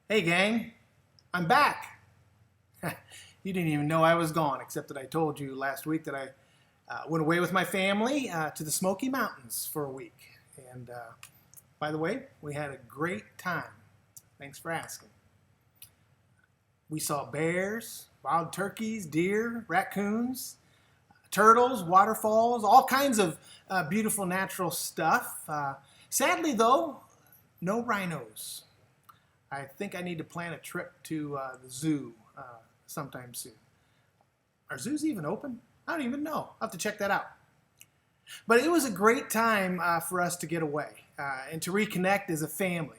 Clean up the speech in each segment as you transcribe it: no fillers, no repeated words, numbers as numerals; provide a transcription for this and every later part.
Hey gang, I'm back. You didn't even know I was gone, except that I told you last week that I went away with my family to the Smoky Mountains for a week. And by the way, we had a great time. Thanks for asking. We saw bears, wild turkeys, deer, raccoons, turtles, waterfalls, all kinds of beautiful natural stuff. Sadly, though, no rhinos. I think I need to plan a trip to the zoo sometime soon. Are zoos even open? I don't even know. I'll have to check that out. But it was a great time for us to get away and to reconnect as a family.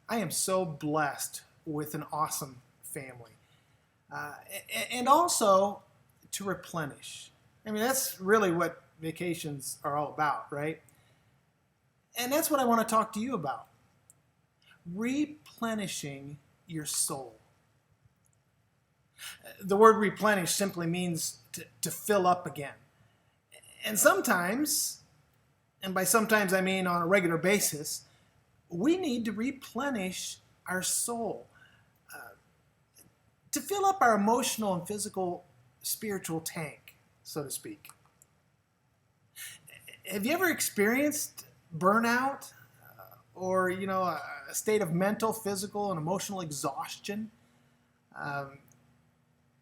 I am so blessed with an awesome family. And also to replenish. I mean, that's really what vacations are all about, right? And that's what I want to talk to you about. Replenishing your soul. The word replenish simply means to fill up again. And sometimes, and by sometimes I mean on a regular basis, we need to replenish our soul to fill up our emotional and physical, spiritual tank, so to speak. Have you ever experienced burnout or, a state of mental, physical, and emotional exhaustion?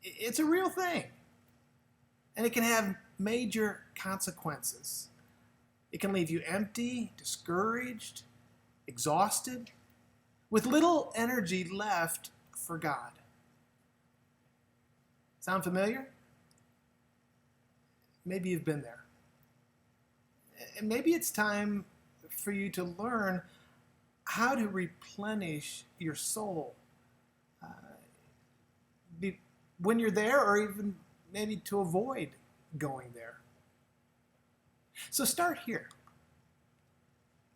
It's a real thing. And it can have major consequences. It can leave you empty, discouraged, exhausted, with little energy left for God. Sound familiar? Maybe you've been there. And maybe it's time for you to learn how to replenish your soul when you're there, or even maybe to avoid going there. So start here.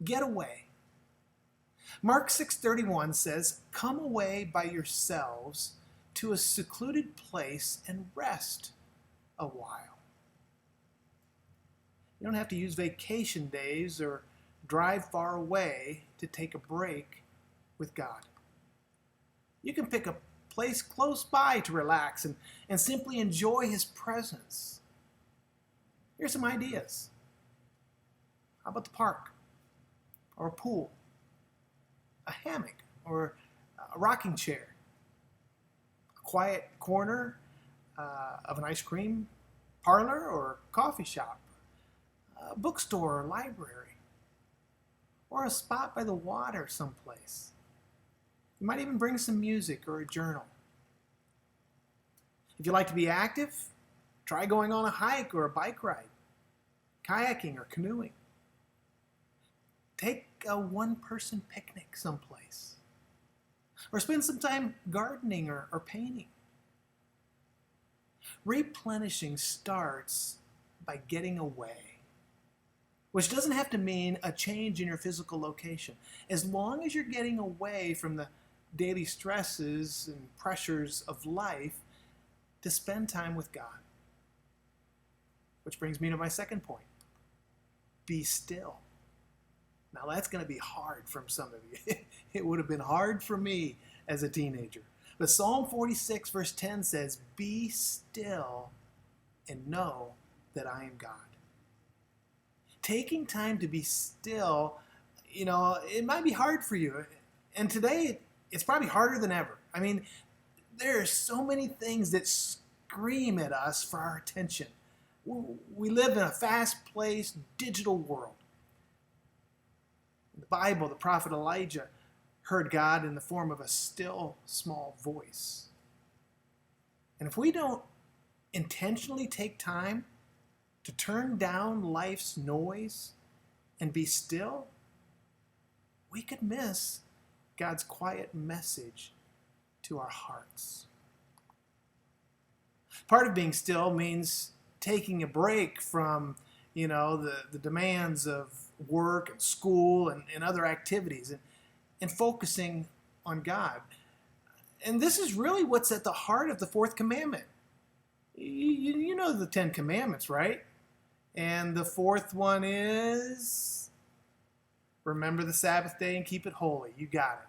Get away. Mark 6:31 says, "Come away by yourselves to a secluded place and rest a while." You don't have to use vacation days or drive far away to take a break with God. You can pick a place close by to relax and simply enjoy His presence. Here's some ideas. How about the park? Or a pool? A hammock? Or a rocking chair? A quiet corner of an ice cream parlor or coffee shop? A bookstore or library? Or a spot by the water someplace? You might even bring some music or a journal. If you like to be active, try going on a hike or a bike ride, kayaking or canoeing. Take a one-person picnic someplace. Or spend some time gardening or painting. Replenishing starts by getting away, which doesn't have to mean a change in your physical location. As long as you're getting away from the daily stresses and pressures of life to spend time with God. Which brings me to my second point. Be still. Now that's going to be hard for some of you. It would have been hard for me as a teenager. But Psalm 46 verse 10 says, "Be still and know that I am God." Taking time to be still, it might be hard for you. And today, it's probably harder than ever. I mean, there are so many things that scream at us for our attention. We live in a fast-paced digital world. In the Bible, the prophet Elijah heard God in the form of a still, small voice. And if we don't intentionally take time to turn down life's noise and be still, we could miss God's quiet message to our hearts. Part of being still means taking a break from, the demands of work and school and other activities and focusing on God. And this is really what's at the heart of the fourth commandment. You know the 10 Commandments, right? And the fourth one is, remember the Sabbath day and keep it holy. You got it.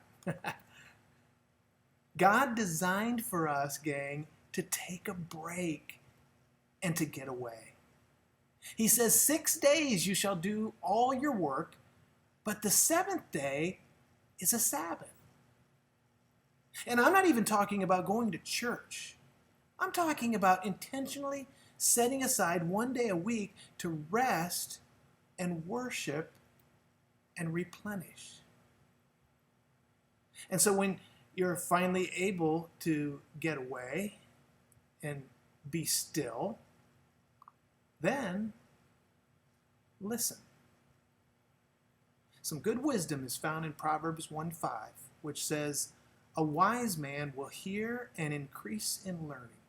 God designed for us, gang, to take a break and to get away. He says, 6 days you shall do all your work, but the seventh day is a Sabbath. And I'm not even talking about going to church. I'm talking about intentionally setting aside 1 day a week to rest and worship and replenish. And so when you're finally able to get away and be still, then listen. Some good wisdom is found in Proverbs 1:5, which says, "A wise man will hear and increase in learning,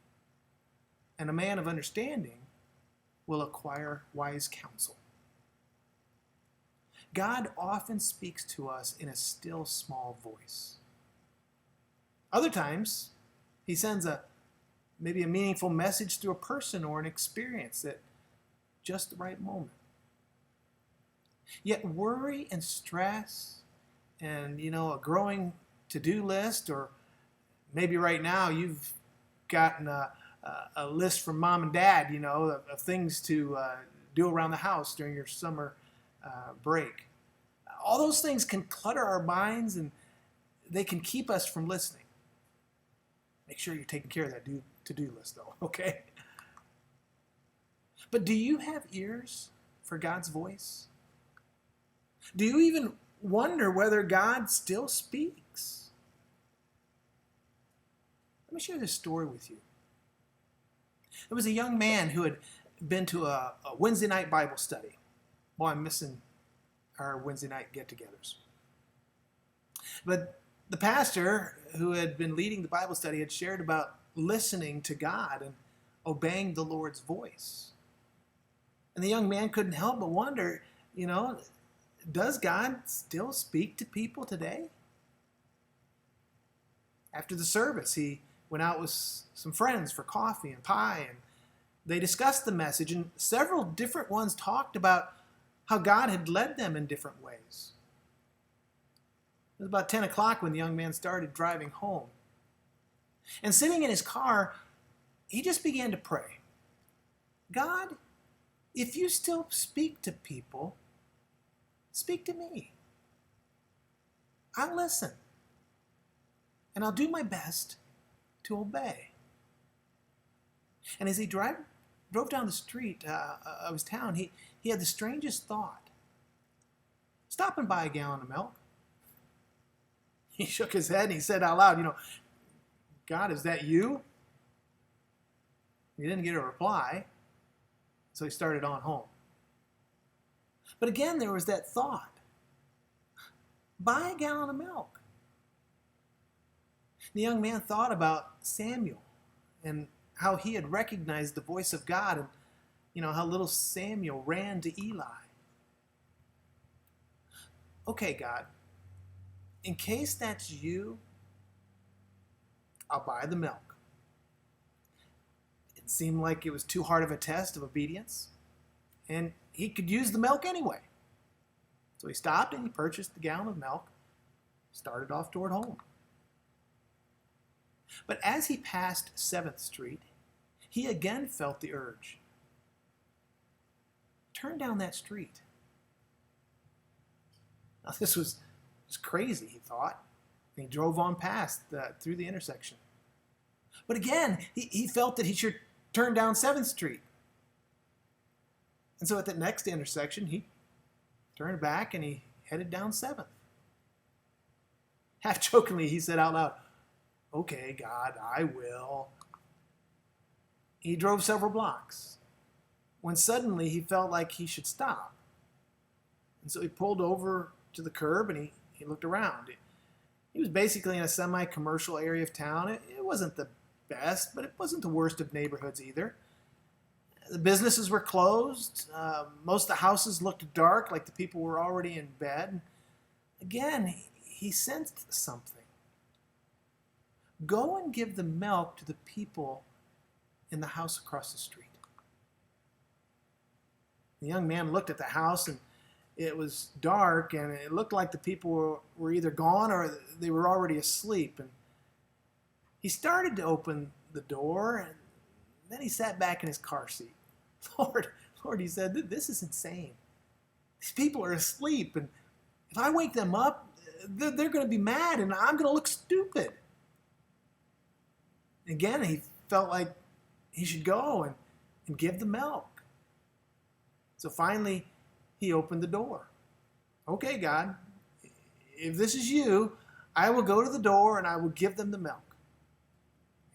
and a man of understanding will acquire wise counsel." God often speaks to us in a still small voice. Other times, he sends maybe a meaningful message through a person or an experience at just the right moment. Yet worry and stress and, a growing to-do list, or maybe right now you've gotten a list from mom and dad, of things to do around the house during your summer break. All those things can clutter our minds, and they can keep us from listening. Make sure you're taking care of that to-do list, though, okay? But do you have ears for God's voice? Do you even wonder whether God still speaks? Let me share this story with you. There was a young man who had been to a Wednesday night Bible study. Boy, I'm missing our Wednesday night get-togethers. But the pastor who had been leading the Bible study had shared about listening to God and obeying the Lord's voice. And the young man couldn't help but wonder, does God still speak to people today? After the service, he went out with some friends for coffee and pie, and they discussed the message, and several different ones talked about how God had led them in different ways. It was about 10 o'clock when the young man started driving home. And sitting in his car, he just began to pray. God, if you still speak to people, speak to me. I'll listen. And I'll do my best to obey. And as he drove down the street of his town, he had the strangest thought. Stop and buy a gallon of milk. He shook his head and he said out loud, God, is that you? He didn't get a reply, so he started on home. But again, there was that thought. Buy a gallon of milk. The young man thought about Samuel and how he had recognized the voice of God, and how little Samuel ran to Eli. Okay, God, in case that's you, I'll buy the milk. It seemed like it was too hard of a test of obedience, and he could use the milk anyway. So he stopped and he purchased the gallon of milk, started off toward home. But as he passed 7th Street, he again felt the urge. Turn down that street. Now this was crazy, he thought. And he drove on past through the intersection. But again, he felt that he should turn down 7th Street. And so at the next intersection, he turned back and he headed down 7th. Half jokingly, he said out loud, "Okay, God, I will." He drove several blocks when suddenly he felt like he should stop. And so he pulled over to the curb and he looked around. He was basically in a semi-commercial area of town. It wasn't the best, but it wasn't the worst of neighborhoods either. The businesses were closed. Most of the houses looked dark, like the people were already in bed. Again, he sensed something. Go and give the milk to the people in the house across the street. The young man looked at the house, and it was dark, and it looked like the people were either gone or they were already asleep. And He started to open the door, and then he sat back in his car seat. Lord, he said, this is insane. These people are asleep, and if I wake them up, they're going to be mad, and I'm going to look stupid. Again, he felt like he should go and give the milk. So finally, he opened the door. Okay, God, if this is you, I will go to the door and I will give them the milk.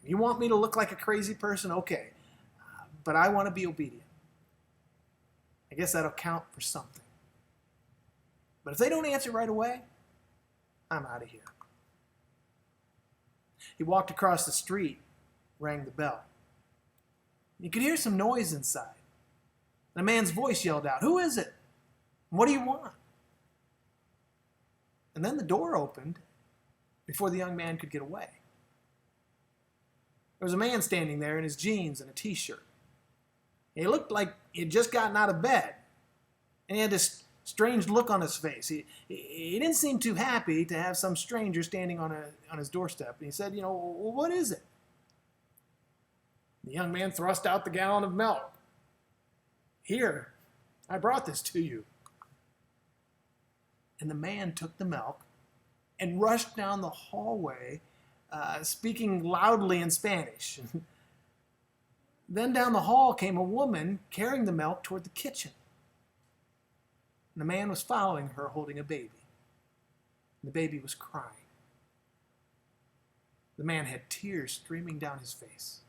If you want me to look like a crazy person, okay, but I want to be obedient. I guess that'll count for something. But if they don't answer right away, I'm out of here. He walked across the street, rang the bell. You could hear some noise inside. And a man's voice yelled out, "Who is it? What do you want?" And then the door opened before the young man could get away. There was a man standing there in his jeans and a t-shirt. He looked like he had just gotten out of bed. And he had this strange look on his face. He didn't seem too happy to have some stranger standing on his doorstep. And he said, well, what is it? The young man thrust out the gallon of milk. "Here, I brought this to you." And the man took the milk and rushed down the hallway, speaking loudly in Spanish. Then down the hall came a woman carrying the milk toward the kitchen. And the man was following her holding a baby. And the baby was crying. The man had tears streaming down his face.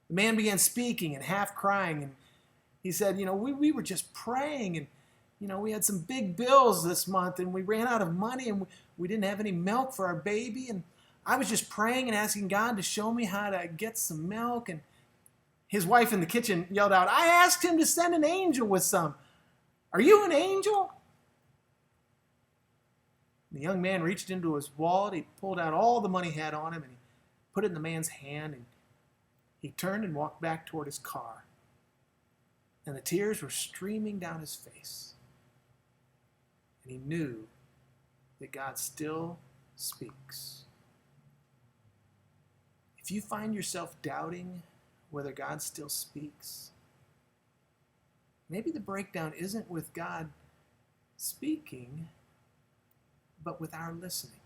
The man began speaking and half crying, and he said, we were just praying, and we had some big bills this month, and we ran out of money, and we didn't have any milk for our baby, and I was just praying and asking God to show me how to get some milk. And his wife in the kitchen yelled out, "I asked him to send an angel with some. Are you an angel?" The young man reached into his wallet. He pulled out all the money he had on him, and he put it in the man's hand, and he turned and walked back toward his car. And the tears were streaming down his face. And he knew that God still speaks. If you find yourself doubting whether God still speaks, maybe the breakdown isn't with God speaking, but with our listening.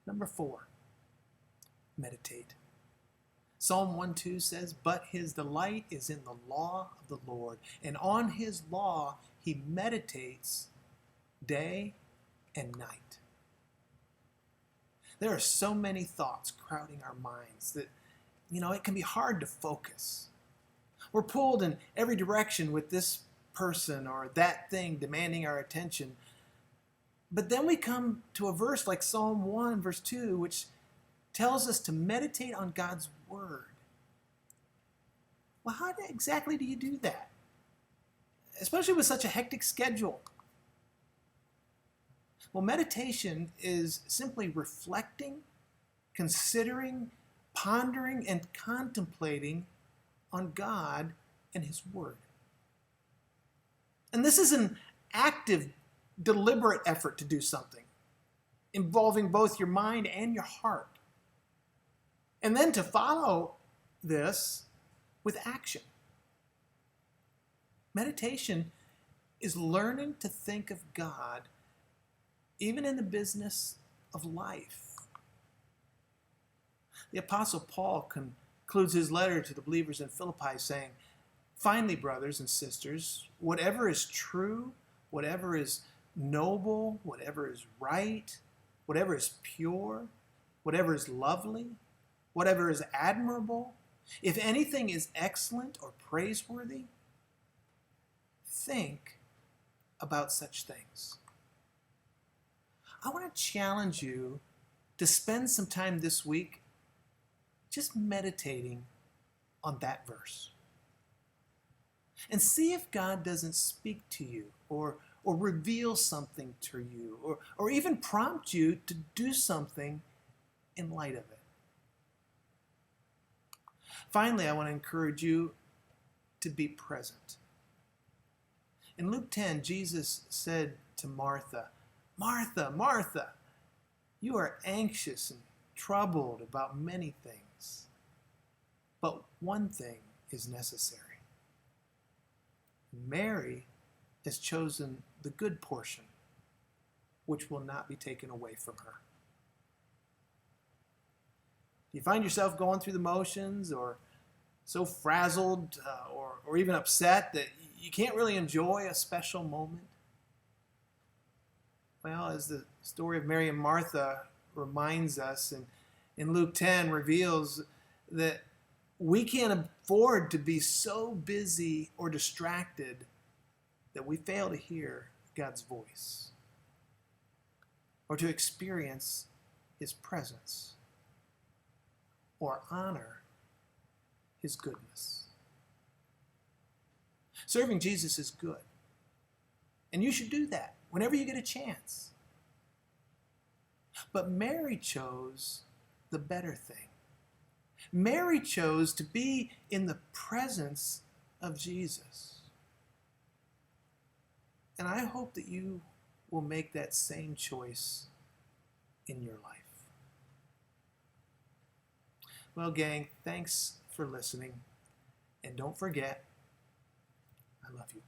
Number 4, meditate. Psalm 1:2 says, "But his delight is in the law of the Lord, and on his law he meditates day and night." There are so many thoughts crowding our minds that, it can be hard to focus. We're pulled in every direction with this person or that thing demanding our attention. But then we come to a verse like Psalm 1, verse 2, which tells us to meditate on God's word. Well, how exactly do you do that? Especially with such a hectic schedule. Well, meditation is simply reflecting, considering, pondering, and contemplating on God and his word. And this is an active, deliberate effort to do something, involving both your mind and your heart. And then to follow this with action. Meditation is learning to think of God even in the business of life. The Apostle Paul concludes his letter to the believers in Philippi saying, "Finally, brothers and sisters, whatever is true, whatever is noble, whatever is right, whatever is pure, whatever is lovely, whatever is admirable, if anything is excellent or praiseworthy, think about such things." I want to challenge you to spend some time this week just meditating on that verse. And see if God doesn't speak to you or reveal something to you or even prompt you to do something in light of it. Finally, I want to encourage you to be present. In Luke 10, Jesus said to Martha, "Martha, Martha, You are anxious and troubled about many things, but one thing is necessary. Mary has chosen the good portion, which will not be taken away from her. Do you find yourself going through the motions or so frazzled or even upset that you can't really enjoy a special moment? Well, as the story of Mary and Martha reminds us, and in Luke 10 reveals that we can't afford to be so busy or distracted that we fail to hear God's voice or to experience his presence or honor his goodness. Serving Jesus is good, and you should do that whenever you get a chance. But Mary chose the better thing. Mary chose to be in the presence of Jesus. And I hope that you will make that same choice in your life. Well, gang, thanks for listening. And don't forget, I love you.